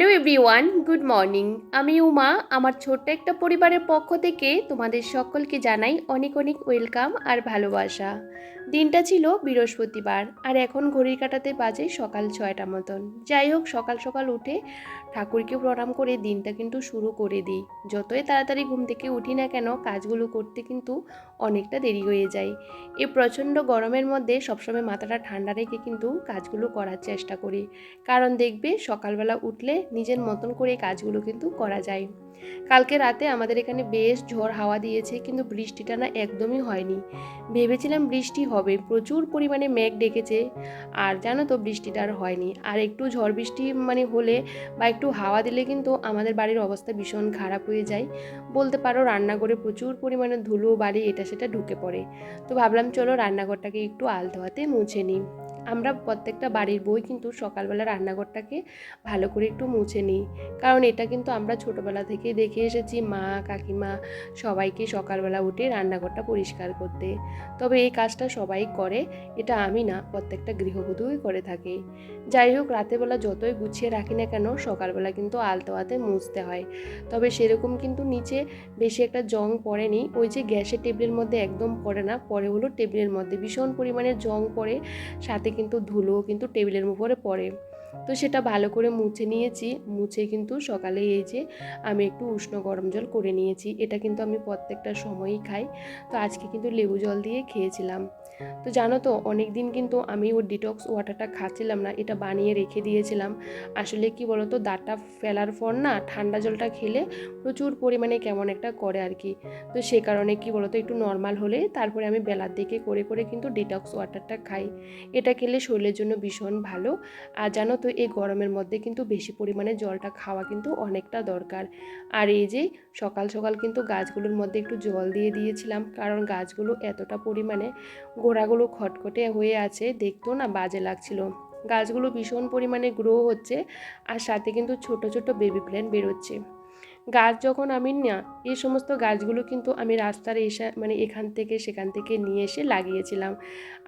Hello everyone, good morning. আমি উমা। আমার ছোট্ট একটা পরিবারের পক্ষ থেকে তোমাদের সকলকে জানাই অনেক অনেক ওয়েলকাম আর ভালোবাসা। দিনটা ছিল বৃহস্পতিবার আর এখন ঘড়ির কাঁটাতে বাজে সকাল 6টা মতন। যাই হোক, সকাল সকাল উঠে ঠাকুরকে প্রণাম করে দিনটা কিন্তু শুরু করে দিই। যতই তাড়াতাড়ি ঘুম থেকে উঠি না কেন, কাজগুলো করতে কিন্তু অনেকটা দেরি হয়ে যায়। এই প্রচণ্ড গরমের মধ্যে সবসময় মাথাটা ঠান্ডা রেখে কিন্তু কাজগুলো করার চেষ্টা করি, কারণ দেখবে সকালবেলা উঠলে নিজের মতন করে কাজগুলো কিন্তু করা যায়। কালকে রাতে আমাদের এখানে বেশ ঝড় হাওয়া দিয়েছে, কিন্তু বৃষ্টিটা না একদমই হয়নি। ভেবেছিলাম বৃষ্টি হবে, প্রচুর পরিমাণে মেঘ ডেকেছে, আর জানো তো বৃষ্টিটা আর হয়নি। আর একটু ঝড় বৃষ্টি হলে বা একটু হাওয়া দিলে কিন্তু আমাদের বাড়ির অবস্থা ভীষণ খারাপ হয়ে যায়। বলতে পারো রান্নাঘরে প্রচুর পরিমাণে ধুলো বালি এটা সেটা ঢুকে পড়ে। তো ভাবলাম চলো রান্নাঘরটাকে একটু আলতো হাতে মুছে নিই। আমরা প্রত্যেকটা বাড়ির বই কিন্তু সকালবেলা রান্নাঘরটাকে ভালো করে একটু মুছে নিই, কারণ এটা কিন্তু আমরা ছোটোবেলা থেকে দেখে এসেছি মা কাকিমা সবাইকে সকালবেলা উঠে রান্নাঘরটা পরিষ্কার করতে। তবে এই কাজটা সবাই করে, এটা আমি না, প্রত্যেকটা গৃহবধূই করে থাকে। যাই হোক, রাতেরবেলা যতই গুছিয়ে রাখি না কেন সকালবেলা কিন্তু আলতো হাতে মুছতে হয়। তবে সেরকম কিন্তু নিচে বেশি একটা জং পড়েনি, ওই যে গ্যাসের টেবিলের মধ্যে একদম পড়ে না, পরে হলো টেবিলের মধ্যে ভীষণ পরিমাণে জং পড়ে, সাথে কিন্তু ধুলোও কিন্তু টেবিলের উপরে পড়ে। তো সেটা ভালো করে মুছে নিয়েছি। মুছে কিন্তু সকালে এই যে আমি একটু উষ্ণ গরম জল করে নিয়েছি, এটা কিন্তু আমি প্রত্যেকটা সময়ই খাই। তো আজকে কিন্তু লেবু জল দিয়ে খেয়েছিলাম। তো জানো তো, অনেক দিন কিন্তু আমি ওর ডিটক্স ওয়াটারটা খাচ্ছিলাম না, এটা বানিয়ে রেখে দিয়েছিলাম। আসলে কি বলতো, দাঁতটা ফেলার পর না ঠান্ডা জলটা খেলে প্রচুর পরিমাণে কেমন একটা করে আর কি। তো সে কারণে কি বলতো, একটু নর্মাল হলে তারপরে আমি বেলার দিকে করে করে কিন্তু ডিটক্স ওয়াটারটা খাই। এটা খেলে শরীরের জন্য ভীষণ ভালো। আর জানো তো, এই গরমের মধ্যে কিন্তু বেশি পরিমাণে জলটা খাওয়া কিন্তু অনেকটা দরকার। আর এই যে সকাল সকাল কিন্তু গাছগুলোর মধ্যে একটু জল দিয়ে দিয়েছিলাম, কারণ গাছগুলো এতটা পরিমাণে গোড়াগুলো খটখটে হয়ে আছে, দেখতেও না বাজে লাগছিল। গাছগুলো ভীষণ পরিমাণে গ্রো হচ্ছে, আর সাথে কিন্তু ছোট ছোট বেবি প্ল্যান্ট বেরোচ্ছে। গাছ যখন আমি না, এই সমস্ত গাছগুলো কিন্তু আমি রাস্তার এখান থেকে সেখান থেকে নিয়ে এসে লাগিয়েছিলাম।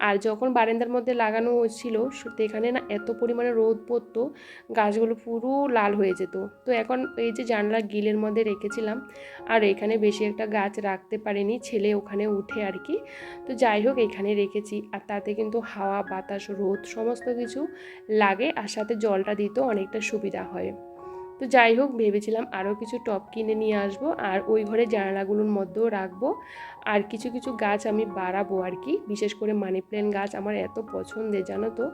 আর যখন বারান্দার মধ্যে লাগানো হচ্ছিল, সেখানে না এত পরিমাণে রোদ পড়তো, গাছগুলো পুরো লাল হয়ে যেত। তো এখন এই যে জানলার গ্রিলের মধ্যে রেখেছিলাম, আর এখানে বেশি একটা গাছ রাখতে পারিনি, ছেলে ওখানে উঠে আর কি। তো যাই হোক, এখানে রেখেছি, আর তাতে কিন্তু হাওয়া বাতাস রোদ সমস্ত কিছু লাগে, আর সাথে জলটা দিতেও অনেকটা সুবিধা হয়। তো যাই হোক, ভেবেছিলাম আরও কিছু টব কিনে নিয়ে আসবো, আর ওই ঘরে জানালাগুলোর মধ্যেও রাখবো। আর কিছু কিছু গাছ আমি বাড়াবো আর কি, বিশেষ করে মানি প্ল্যান্ট গাছ আমার এত পছন্দের, জানো তো।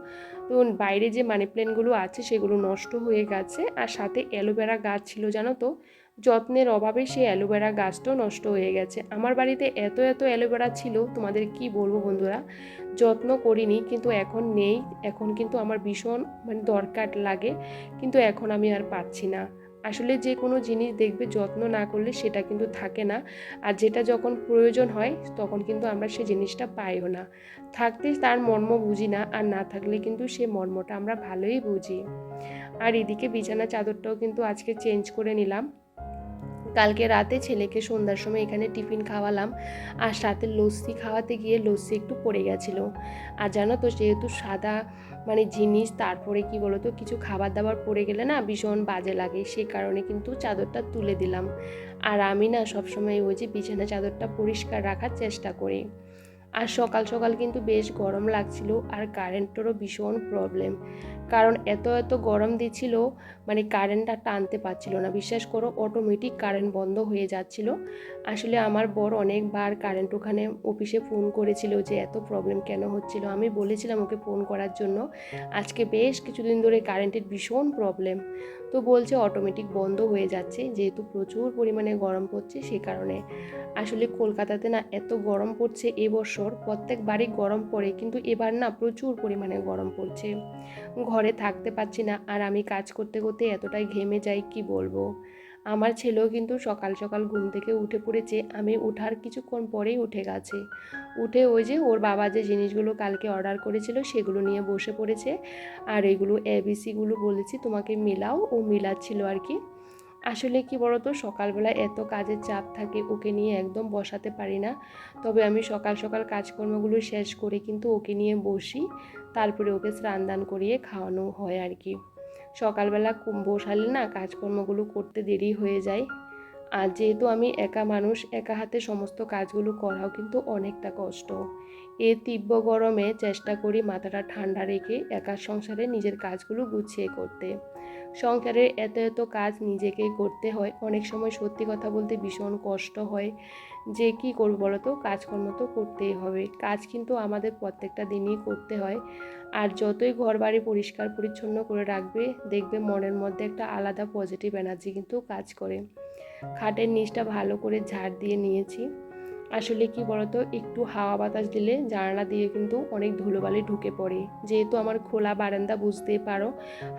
তো বাইরে যে মানি প্ল্যান্টগুলো আছে সেগুলো নষ্ট হয়ে গেছে, আর সাথে অ্যালোভেরা গাছ ছিল, জানো তো, যত্নের অভাবে সেই অ্যালোভেরা গাছটাও নষ্ট হয়ে গেছে। আমার বাড়িতে এত এত অ্যালোভেরা ছিল, তোমাদের কি বলবো বন্ধুরা, যত্ন করিনি, কিন্তু এখন নেই। এখন কিন্তু আমার ভীষণ দরকার লাগে, কিন্তু এখন আমি আর পাচ্ছি না। আসলে যে কোনো জিনিস দেখবে যত্ন না করলে সেটা কিন্তু থাকে না, আর যেটা যখন প্রয়োজন হয় তখন কিন্তু আমরা সেই জিনিসটা পাইও না। থাকতে তার মর্ম বুঝি না, আর না থাকলে কিন্তু সে মর্মটা আমরা ভালোই বুঝি। আর এদিকে বিছানা চাদরটাও কিন্তু আজকে চেঞ্জ করে নিলাম। কালকে রাতে ছেলেকে সন্ধ্যার সময় এখানে টিফিন খাওয়ালাম, আর সাথে লস্যি খাওয়াতে গিয়ে লস্যি একটু পড়ে গেছিলো। আর জানো তো, যেহেতু সাদা জিনিস, তারপরে কি বলতো, কিছু খাবার দাবার পড়ে গেলে না ভীষণ বাজে লাগে, সে কারণে কিন্তু চাদরটা তুলে দিলাম। আর আমি না সবসময় ওই যে বিছানা চাদরটা পরিষ্কার রাখার চেষ্টা করি। আর সকাল সকাল কিন্তু বেশ গরম লাগছিল, আর কারেন্টেরও ভীষণ প্রবলেম, কারণ এত এত গরম দিচ্ছিল, কারেন্টটা টানতে পারছিল না, বিশ্বাস করো, অটোমেটিক কারেন্ট বন্ধ হয়ে যাচ্ছিল। আসলে আমার বর অনেকবার কারেন্ট ওখানে অফিসে ফোন করেছিল যে এত প্রবলেম কেন হচ্ছিল, আমি বলেছিলাম ওকে ফোন করার জন্য। আজকে বেশ কিছুদিন ধরে কারেন্টের ভীষণ প্রবলেম, তো বলছে অটোমেটিক বন্ধ হয়ে যাচ্ছে, যেহেতু প্রচুর পরিমাণে গরম পড়ছে সে কারণে। আসলে কলকাতাতে না এত গরম পড়ছে এবছর, প্রত্যেক বাড়ি গরম পড়ে, কিন্তু এবার না প্রচুর পরিমাণে গরম পড়ছে, ঘরে থাকতে পারছি না। আর আমি কাজ করতে করতে এতটাই ঘেমে যাই, কি বলবো। আমার ছেলেও কিন্তু সকাল সকাল ঘুম থেকে উঠে পড়েছে, আমি ওঠার কিছুক্ষণ পরেই উঠে গেছে। উঠে ওই যে ওর বাবা যে জিনিসগুলো কালকে অর্ডার করেছিল সেগুলো নিয়ে বসে পড়েছে, আর এগুলো এবিসিগুলো বলেছি তোমাকে মিলাও, ও মিলাচ্ছিল আর কি। আসলে কি বলতো, সকালবেলা এত কাজের চাপ থাকে, ওকে নিয়ে একদম বসাতে পারি না। তবে আমি সকাল সকাল কাজকর্মগুলো শেষ করে কিন্তু ওকে নিয়ে বসি, তারপরে ওকে স্নান দান করিয়ে খাওয়ানো হয় আর কি। সকালবেলা বসালে না কাজকর্মগুলো করতে দেরি হয়ে যায়। আর যেহেতু আমি একা মানুষ, একা হাতে সমস্ত কাজগুলো করাও কিন্তু অনেকটা কষ্ট। এই তীব্র গরমে চেষ্টা করি মাথাটা ঠান্ডা রেখে একা সংসারে নিজের কাজগুলো গুছিয়ে করতে। সংসারের এত এত কাজ নিজেকেই করতে হয়, অনেক সময় সত্যি কথা বলতে ভীষণ কষ্ট হয় যে কি করব বলো তো, কাজকর্ম তো করতেই হবে। কাজ কিন্তু আমাদের প্রত্যেকটা দিনই করতে হয়। আর যতই ঘর বাড়ি পরিষ্কার পরিচ্ছন্ন করে রাখবে, দেখবে মনের মধ্যে একটা আলাদা পজিটিভ এনার্জি কিন্তু কাজ করে। খাটের নিচটা ভালো করে ঝাড় দিয়ে নিয়েছি। আসলে কি বলতো, একটু হাওয়া বাতাস দিলে জানালা দিয়ে কিন্তু অনেক ধুলোবালি ঢুকে পড়ে। যেহেতু আমার খোলা বারান্দা, বুঝতেই পারো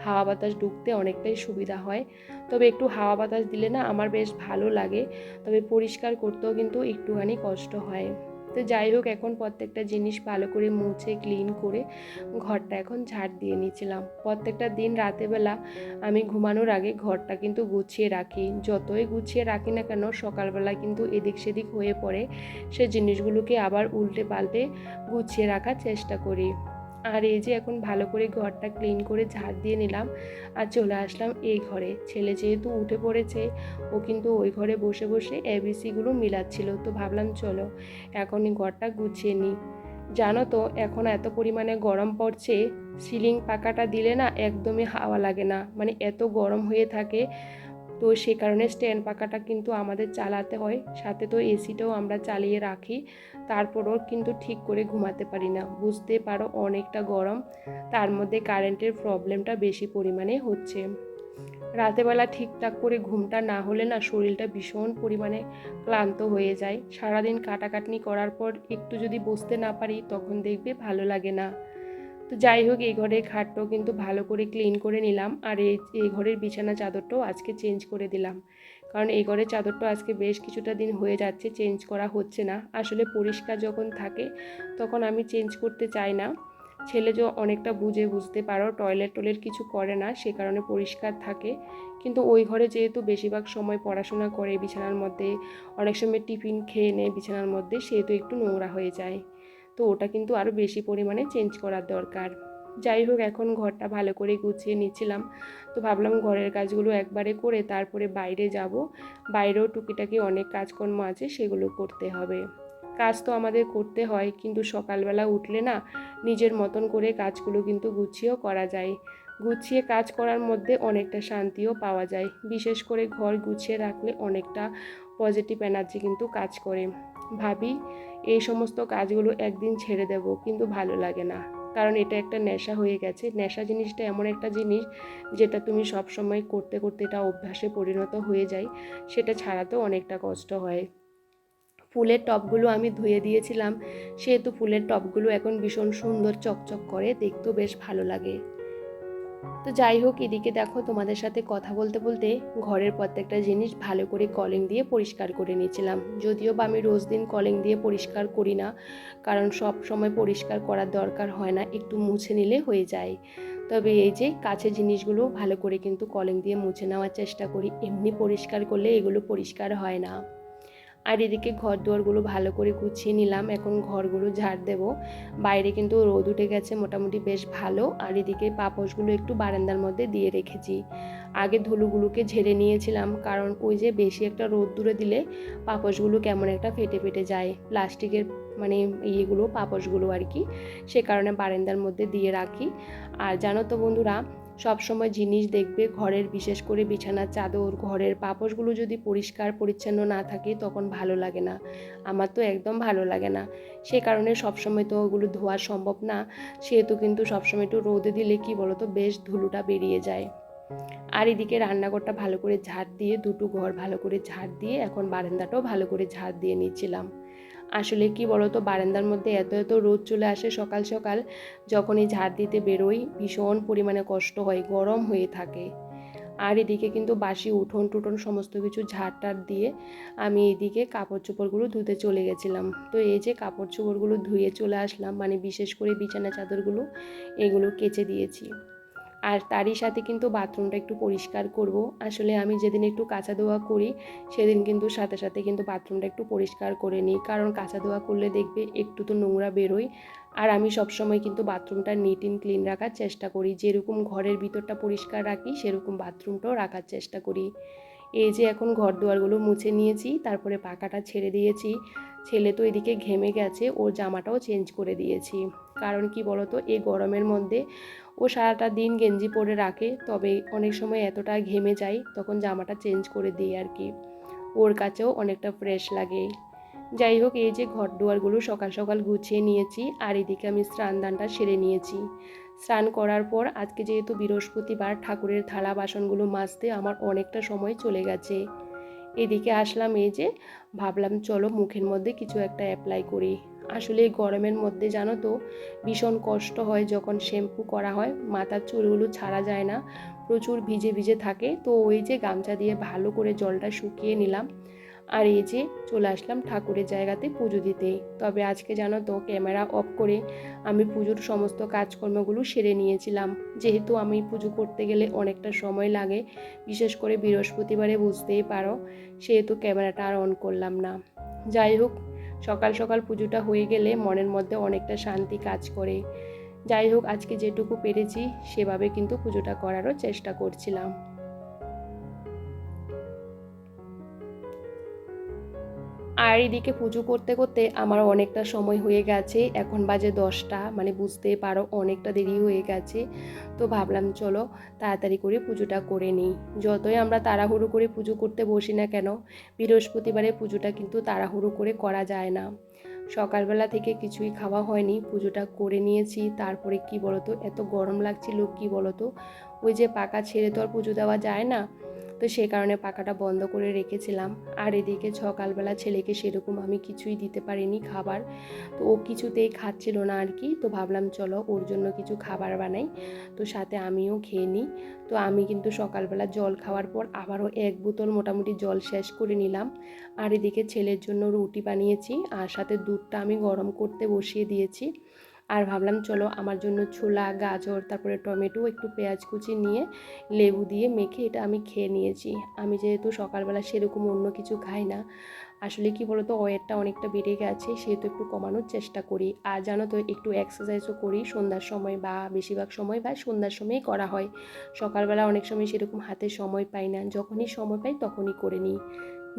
হাওয়া বাতাস ঢুকতে অনেকটাই সুবিধা হয়। তবে একটু হাওয়া বাতাস দিলে না আমার বেশ ভালো লাগে, তবে পরিষ্কার করতেও কিন্তু একটুখানি কষ্ট হয়। তো যাই হোক, এখন প্রত্যেকটা জিনিস ভালো করে মুছে ক্লিন করে ঘরটা এখন ঝাড় দিয়ে নিয়েছিলাম। প্রত্যেকটা দিন রাতেবেলা আমি ঘুমানোর আগে ঘরটা কিন্তু গুছিয়ে রাখি। যতই গুছিয়ে রাখি না কেন, সকালবেলা কিন্তু এদিক সেদিক হয়ে পড়ে। সে জিনিসগুলোকে আবার উল্টে পাল্টে গুছিয়ে রাখার চেষ্টা করি। আর এই যে এখন ভালো করে ঘরটা ক্লিন করে ঝাড় দিয়ে নিলাম আর চলে আসলাম এই ঘরে। ছেলে যেহেতু উঠে পড়েছে, ও কিন্তু ওই ঘরে বসে বসে এবিসিগুলো মিলাচ্ছিল। তো ভাবলাম চলো এখনই ঘরটা গুছিয়ে নিই। জানো তো এখন এত পরিমাণে গরম পড়ছে, সিলিং পাখাটা দিলে না একদমই হাওয়া লাগে না, মানে এত গরম হয়ে থাকে। তো সে কারণে স্ট্যান্ড পাখাটা কিন্তু আমাদের চালাতে হয়, সাথে তো এসিটাও আমরা চালিয়ে রাখি। তারপরও কিন্তু ঠিক করে ঘুমাতে পারি না, বুঝতে পারো অনেকটা গরম। তার মধ্যে কারেন্টের প্রবলেমটা বেশি পরিমাণে হচ্ছে। রাতেবেলা ঠিকঠাক করে ঘুমটা না হলে না শরীরটা ভীষণ পরিমাণে ক্লান্ত হয়ে যায়। সারাদিন কাটাকাটনি করার পর একটু যদি বসতে না পারি, তখন দেখবে ভালো লাগে না। তো যাই হোক, এই ঘরের খাটটাও কিন্তু ভালো করে ক্লিন করে নিলাম। আর এই ঘরের বিছানা চাদরটাও আজকে চেঞ্জ করে দিলাম, কারণ এই ঘরের চাদরটা আজকে বেশ কিছুটা দিন হয়ে যাচ্ছে চেঞ্জ করা হচ্ছে না। আসলে পরিষ্কার যখন থাকে তখন আমি চেঞ্জ করতে চাই না। ছেলে যে অনেকটা বুঝতে পারো, টয়লেট কিছু করে না, সে কারণে পরিষ্কার থাকে। কিন্তু ওই ঘরে যেহেতু বেশিরভাগ সময় পড়াশোনা করে বিছানার মধ্যে, অনেক সময় টিফিন খেয়ে নেয় বিছানার মধ্যে, সেহেতু একটু নোংরা হয়ে যায়। তো ওটা কিন্তু আরও বেশি পরিমাণে চেঞ্জ করার দরকার। যাই হোক, এখন ঘরটা ভালো করে গুছিয়ে নিচ্ছিলাম। তো ভাবলাম ঘরের কাজগুলো একবারে করে তারপরে বাইরে যাব। বাইরেও টুকিটাকি অনেক কাজকর্ম আছে, সেগুলো করতে হবে। কাজ তো আমাদের করতে হয়, কিন্তু সকালবেলা উঠলে না নিজের মতন করে কাজগুলো কিন্তু গুছিয়েও করা যায়। গুছিয়ে কাজ করার মধ্যে অনেকটা শান্তিও পাওয়া যায়। বিশেষ করে ঘর গুছিয়ে রাখলে অনেকটা পজিটিভ এনার্জি কিন্তু কাজ করে। ভাবি এই সমস্ত কাজগুলো একদিন ছেড়ে দেব, কিন্তু ভালো লাগে না, কারণ এটা একটা নেশা হয়ে গেছে। নেশা জিনিসটা এমন একটা জিনিস যেটা তুমি সব সময় করতে করতে এটা অভ্যাসে পরিণত হয়ে যায়, সেটা ছাড়াতেও অনেকটা কষ্ট হয়। ফুলের টবগুলো আমি ধুয়ে দিয়েছিলাম, সেহেতু ফুলের টবগুলো এখন ভীষণ সুন্দর চকচক করে, দেখতেও বেশ ভালো লাগে। তো যাই হোক, এদিকে দেখো তোমাদের সাথে কথা বলতে বলতে ঘরের প্রত্যেকটা জিনিস ভালো করে কলিং দিয়ে পরিষ্কার করে নিয়েছিলাম। যদিও বা আমি রোজ দিন কলিং দিয়ে পরিষ্কার করি না, কারণ সব সময় পরিষ্কার করার দরকার হয় না, একটু মুছে নিলে হয়ে যায়। তবে এই যে কাছের জিনিসগুলো ভালো করে কিন্তু কলিং দিয়ে মুছে নেওয়ার চেষ্টা করি, এমনি পরিষ্কার করলে এগুলো পরিষ্কার হয় না। আর এদিকে ঘর দুয়ারগুলো ভালো করে গুছিয়ে নিলাম, এখন ঘরগুলো ঝাড় দেব। বাইরে কিন্তু রোদ উঠে গেছে মোটামুটি বেশ ভালো। আর এদিকে পাপোশগুলো একটু বারান্দার মধ্যে দিয়ে রেখেছি। আগে ধুলোগুলোকে ঝেড়ে নিয়েছিলাম, কারণ ওই যে বেশি একটা রোদ দূরে দিলে পাপোশগুলো কেমন একটা ফেটে ফেটে যায়, প্লাস্টিকের মানে ইয়েগুলো পাপোশগুলো আর কি, সে কারণে বারান্দার মধ্যে দিয়ে রাখি। আর জানো তো বন্ধুরা, সব সময় জিনিস দেখবে ঘরের, বিশেষ করে বিছানার চাদর, ঘরের পাপোশগুলো যদি পরিষ্কার পরিচ্ছন্ন না থাকে তখন ভালো লাগে না। আমার তো একদম ভালো লাগে না। সে কারণে সবসময় তো ওগুলো ধোয়া সম্ভব না, সেহেতু কিন্তু সবসময় একটু রোদে দিলে কি বলতো বেশ ধুলোটা বেরিয়ে যায়। আর এদিকে রান্নাঘরটা ভালো করে ঝাড় দিয়ে, দুটো ঘর ভালো করে ঝাড় দিয়ে এখন বারান্দাটাও ভালো করে ঝাড় দিয়ে নিচ্ছিলাম। আসলে কি বলতো, বারান্দার মধ্যে এত এত রোদ চলে আসে সকাল সকাল, যখন এই ঝাড় দিতে বেরোই ভীষণ পরিমাণে কষ্ট হয়, গরম হয়ে থাকে। আর এদিকে কিন্তু বাসি উঠোন টুঠোন সমস্ত কিছু ঝাড় টাড় দিয়ে আমি এদিকে কাপড় চোপড়গুলো ধুতে চলে গেছিলাম। তো এই যে কাপড় চোপড়গুলো ধুয়ে চলে আসলাম, মানে বিশেষ করে বিছানা চাদরগুলো এগুলো কেচে দিয়েছি। আর তারই সাথে কিন্তু বাথরুমটা একটু পরিষ্কার করব। আসলে আমি যেদিন একটু কাচা ধোয়া করি সেদিন কিন্তু সাথে সাথে কিন্তু বাথরুমটা একটু পরিষ্কার করে নিই, কারণ কাচা ধোয়া করলে দেখবে একটু তো নোংরা বেরোয়। আর আমি সবসময় কিন্তু বাথরুমটা নিট অ্যান্ড ক্লিন রাখার চেষ্টা করি, যেরকম ঘরের ভিতরটা পরিষ্কার রাখি সেরকম বাথরুমটাও রাখার চেষ্টা করি। এই যে এখন ঘর দুয়ারগুলো মুছে নিয়েছি, তারপরে পাখাটা ছেড়ে দিয়েছি। ছেলে তো এদিকে ঘেমে গেছে, ওর জামাটাও চেঞ্জ করে দিয়েছি। কারণ কি বলতো, এই গরমের মধ্যে ও সারাটা দিন গেঞ্জি পরে রাখে, তবে অনেক সময় এতটা ঘেমে যায় তখন জামাটা চেঞ্জ করে দিই আর কি, ওর কাছেও অনেকটা ফ্রেশ লাগে। যাই হোক, এই যে ঘর দুয়ারগুলো সকাল সকাল গুছিয়ে নিয়েছি, আর এদিকে আমি স্নান দানটা সেরে নিয়েছি। স্নান করার পর আজকে যেহেতু বৃহস্পতিবার, ঠাকুরের থালা বাসনগুলো মাজতে আমার অনেকটা সময় চলে গেছে। এদিকে আসলাম, এই যে ভাবলাম চলো মুখের মধ্যে কিছু একটা অ্যাপ্লাই করি। আসলে এই গরমের মধ্যে জানো তো ভীষণ কষ্ট হয়, যখন শ্যাম্পু করা হয় মাথার চুলগুলো ছাড়া যায় না, প্রচুর ভিজে ভিজে থাকে। তো ওই যে গামছা দিয়ে ভালো করে জলটা শুকিয়ে নিলাম, আর এই যে চলে আসলাম ঠাকুরের জায়গাতে পুজো দিতে। তবে আজকে জানো তো ক্যামেরা অফ করে আমি পুজোর সমস্ত কাজকর্মগুলো সেরে নিয়েছিলাম, যেহেতু আমি পুজো করতে গেলে অনেকটা সময় লাগে, বিশেষ করে বৃহস্পতিবারে বুঝতেই পারো, সেহেতু ক্যামেরাটা আর অন করলাম না। যাই হোক, সকাল সকাল পুজোটা হয়ে গেলে মনের মধ্যে অনেকটা শান্তি কাজ করে। যাই হোক, আজকে যেটুকু পেরেছি সেভাবে কিন্তু পুজোটা করারও চেষ্টা করছিলাম। আর এদিকে পুজো করতে করতে আমার অনেকটা সময় হয়ে গেছে, এখন বাজে 10টা, মানে বুঝতেই পারো অনেকটা দেরি হয়ে গেছে। তো ভাবলাম চলো তাড়াতাড়ি করে পুজোটা করে নিই। যতই আমরা তাড়াহুড়ো করে পুজো করতে বসি না কেন, বৃহস্পতিবারে পুজোটা কিন্তু তাড়াহুড়ো করে করা যায় না। সকালবেলা থেকে কিছুই খাওয়া হয়নি, পুজোটা করে নিয়েছি। তারপরে কি বলতো, এত গরম লাগছিল কি বলতো, ওই যে পাকা ছেড়ে তো আর পুজো দেওয়া যায় না, তো সে কারণে পাখাটা বন্ধ করে রেখেছিলাম। আর এদিকে সকালবেলা ছেলেকে সেরকম আমি কিছুই দিতে পারিনি খাবার, তো ও কিছুতেই খাচ্ছিল না আর কি। তো ভাবলাম চলো ওর জন্য কিছু খাবার বানাই, তো সাথে আমিও খেয়ে নিই। তো আমি কিন্তু সকালবেলা জল খাওয়ার পর আবারও 1 বোতল মোটামুটি জল শেষ করে নিলাম। আর এদিকে ছেলের জন্য রুটি বানিয়েছি, আর সাথে দুধটা আমি গরম করতে বসিয়ে দিয়েছি। আর ভাবলাম চলো আমার জন্য ছোলা, গাজর, তারপরে টমেটো, একটু পেঁয়াজ কুচি নিয়ে লেবু দিয়ে মেখে এটা আমি খেয়ে নিয়েছি। আমি যেহেতু সকালবেলা সেরকম অন্য কিছু খাই না, আসলে কি বলতো ওয়েটটা অনেকটা বেড়ে গেছে, সেহেতু একটু কমানোর চেষ্টা করি। আর জানো তো একটু এক্সারসাইজও করি সন্ধ্যার সময়, বা বেশিরভাগ সময় বা সন্ধ্যার সময়ই করা হয়। সকালবেলা অনেক সময় সেরকম হাতে সময় পাই না, যখনই সময় পাই তখনই করে নিই।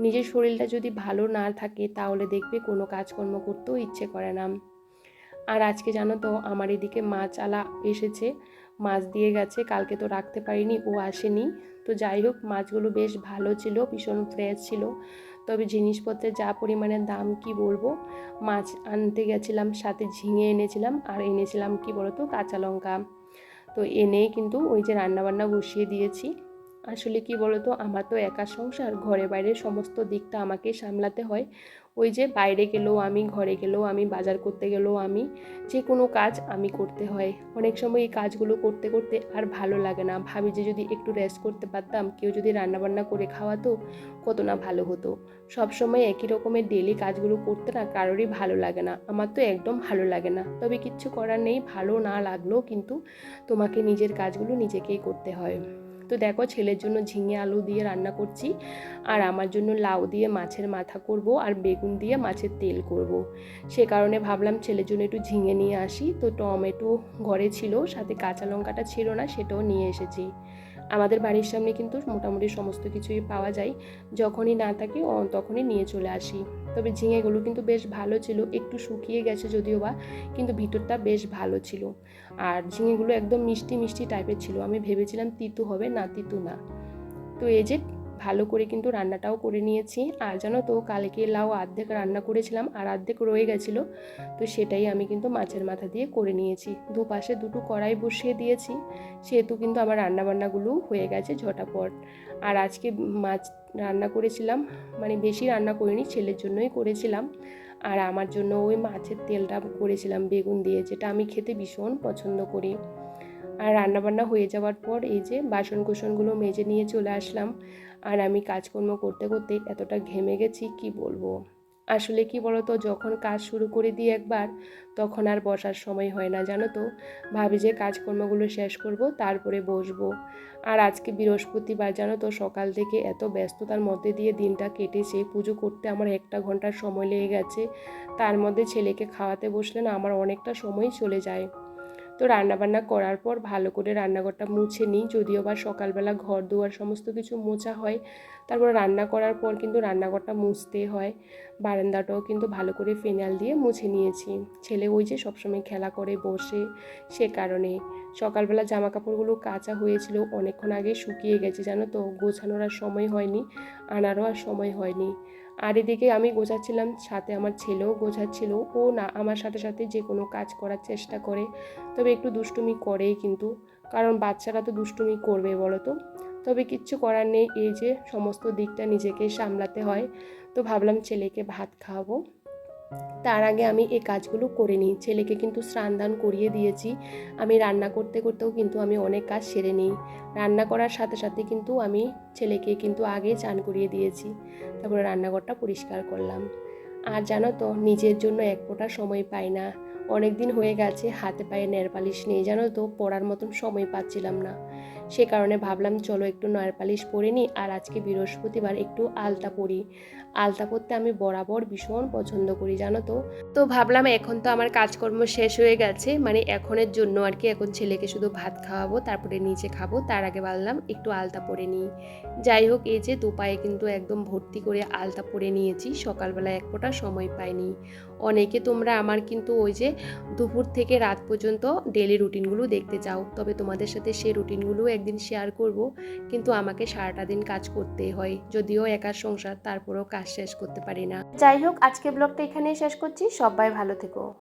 নিজের শরীরটা যদি ভালো না থাকে তাহলে দেখবে কোনো কাজকর্ম করতেও ইচ্ছে করে না। আর আজকে জানো তো আমার এদিকে মাছ আলা এসেছে, মাছ দিয়ে গেছে, কালকে তো রাখতে পারিনি, ও আসেনি। তো যাই হোক, মাছগুলো বেশ ভালো ছিল, ভীষণ ফ্রেশ ছিল। তবে জিনিসপত্রের যা পরিমাণে দাম কি বলবো। মাছ আনতে গেছিলাম, সাথে ঝিঙে এনেছিলাম, আর এনেছিলাম কি বলতো কাঁচা লঙ্কা। তো এনেই কিন্তু ওই যে রান্নাবান্না বসিয়ে দিয়েছি। আসলে কি বলতো, আমার তো একা সংসার, ঘরে বাইরে সমস্ত দিকটা আমাকে সামলাতে হয়। ওই যে বাইরে গেলেও আমি, ঘরে গেলেও আমি, বাজার করতে গেলেও আমি, যে কোনো কাজ আমি করতে হয়। অনেক সময় এই কাজগুলো করতে করতে আর ভালো লাগে না, ভাবি যে যদি একটু রেস্ট করতে পারতাম, কেউ যদি রান্নাবান্না করে খাওয়াতো কত না ভালো হতো। সব সময় একই রকমের ডেলি কাজগুলো করতে না কারোরই ভালো লাগে না, আমার তো একদম ভালো লাগে না। তবে কিচ্ছু করার নেই, ভালো না লাগলেও কিন্তু তোমাকে নিজের কাজগুলো নিজেকেই করতে হয়। তো দেখো, ছেলের জন্য ঝিঙে আলু দিয়ে রান্না করছি, আর আমার জন্য লাউ দিয়ে মাছের মাথা করব, আর বেগুন দিয়ে মাছের তেল করব। সে কারণে ভাবলাম ছেলের জন্য একটু ঝিঙে নিয়ে আসি। তো টমেটো ঘরে ছিল, সাথে কাঁচা লঙ্কাটা ছিল না, সেটাও নিয়ে এসেছি। আমাদের বাড়ির সামনে কিন্তু মোটামুটি সমস্ত কিছুই পাওয়া যায়, যখনই না থাকে তখনই নিয়ে চলে আসি। তবে ঝিঙেগুলো কিন্তু বেশ ভালো ছিল, একটু শুকিয়ে গেছে যদিও বা, কিন্তু ভিতরটা বেশ ভালো ছিল। আর ঝিঙেগুলো একদম মিষ্টি মিষ্টি টাইপের ছিল, আমি ভেবেছিলাম তিতো হবে, না তিতো না। তো এই যে ভালো করে কিন্তু রান্নাটাও করে নিয়েছি। আর জানো তো কালকে লাউ অর্ধেক রান্না করেছিলাম আর অর্ধেক রয়ে গেছিলো, তো সেটাই আমি কিন্তু মাছের মাথা দিয়ে করে নিয়েছি। দুপাশে দুটো কড়াই বসিয়ে দিয়েছি, সেহেতু কিন্তু আমার রান্নাবান্নাগুলো হয়ে গেছে ঝটাপট। আর আজকে মাছ রান্না করেছিলাম, মানে বেশি রান্না করিনি, ছেলের জন্যই করেছিলাম। আর আমার জন্য ওই মাছের তেলটা করেছিলাম বেগুন দিয়ে, যেটা আমি খেতে ভীষণ পছন্দ করি। আর রান্নাবান্না হয়ে যাওয়ার পর এই যে বাসন কোসনগুলো মেজে নিয়ে চলে আসলাম। আর আমি কাজকর্ম করতে করতে এতটা ঘেমে গেছি কি বলবো। আসলে কি বলো তো, যখন কাজ শুরু করে দিই একবার, তখন আর বসার সময় হয় না জানো তো। ভাবি যে কাজকর্মগুলো শেষ করব, তারপরে বসবো। আর আজকে বৃহস্পতিবার জানো তো, সকাল থেকে এত ব্যস্ততার মধ্যে দিয়ে দিনটা কেটেছে। পুজো করতে আমার 1 ঘন্টার সময় লেগে গেছে। তার মধ্যে ছেলেকে খাওয়াতে বসলে না আমার অনেকটা সময় চলে যায়। তো রান্নাবান্না করার পর ভালো করে রান্নাঘরটা মুছে নিই, যদিও বা সকালবেলা ঘর দুয়ার সমস্ত কিছু মোছা হয়। তারপর রান্না করার পর কিন্তু রান্নাঘরটা মুছতে হয়। বারান্দাটাও কিন্তু ভালো করে ফিনাইল দিয়ে মুছে নিয়েছি। ছেলে ওই যে সবসময় খেলা করে বসে, সে কারণে। সকালবেলা জামা কাপড়গুলো কাচা হয়েছিল, অনেকক্ষণ আগে শুকিয়ে গেছে জানো তো, গোছানোর আর সময় হয়নি, আনারও আর সময় হয়নি। আর এদিকে আমি গোছাচ্ছিলাম, সাথে আমার ছেলেও গোছাচ্ছিল। ও না আমার সাথে সাথে যে কোনো কাজ করার চেষ্টা করে, তবে একটু দুষ্টুমি করেই কিন্তু, কারণ বাচ্চারা তো দুষ্টুমি করবে বলো তো। তবে কিচ্ছু করার নেই, এই যে সমস্ত দিকটা নিজেকেই সামলাতে হয়। তো ভাবলাম ছেলেকে ভাত খাওয়াবো, তার আগে আমি এই কাজগুলো করে নিই। ছেলেকে কিন্তু স্নান দান করিয়ে দিয়েছি। আমি রান্না করতে করতেও কিন্তু আমি অনেক কাজ সেরে নিই। রান্না করার সাথে সাথে কিন্তু আমি ছেলেকে কিন্তু আগে চান করিয়ে দিয়েছি। তারপরে রান্নাঘরটা পরিষ্কার করলাম। আর জানো তো, নিজের জন্য এক ফোঁটা সময় পাই না। অনেক দিন হয়ে গেছে হাতে পায়ে নেল পালিশ নেই জানো তো, পরার মতন সময় পাচ্ছিলাম না। সে কারণে ভাবলাম চলো একটু নেল পালিশ পরে নিই, আর আজকে বৃহস্পতিবার একটু আলতা পরি। আলতা পরতে আমি বরাবর ভীষণ পছন্দ করি জানো তো। তো ভাবলাম এখন তো আমার কাজকর্ম শেষ হয়ে গেছে, মানে এখনের জন্য আর কি, এখন ছেলেকে শুধু ভাত খাওয়াবো, তারপরে নিচে খাবো, তার আগে ভাবলাম একটু আলতা পরে নিই। যাই হোক, এই যে দুপায়ে কিন্তু একদম ভর্তি করে আলতা পরে নিয়েছি। সকালবেলা এক ফোঁটা সময় পাইনি। অনেকে তোমরা আমার কিন্তু ওই যে দুপুর থেকে রাত পর্যন্ত ডেলি রুটিনগুলো দেখতে চাও, তবে তোমাদের সাথে সেই রুটিনগুলো একদিন শেয়ার করব। কিন্তু আমাকে সারাটা দিন কাজ করতেই হয়, যদিও একার সংসার, তারপরেও কাজ শেষ করতে পারি না। যাই হোক, আজকে ব্লগটা এখানেই শেষ করছি। সবাই ভালো থেকো।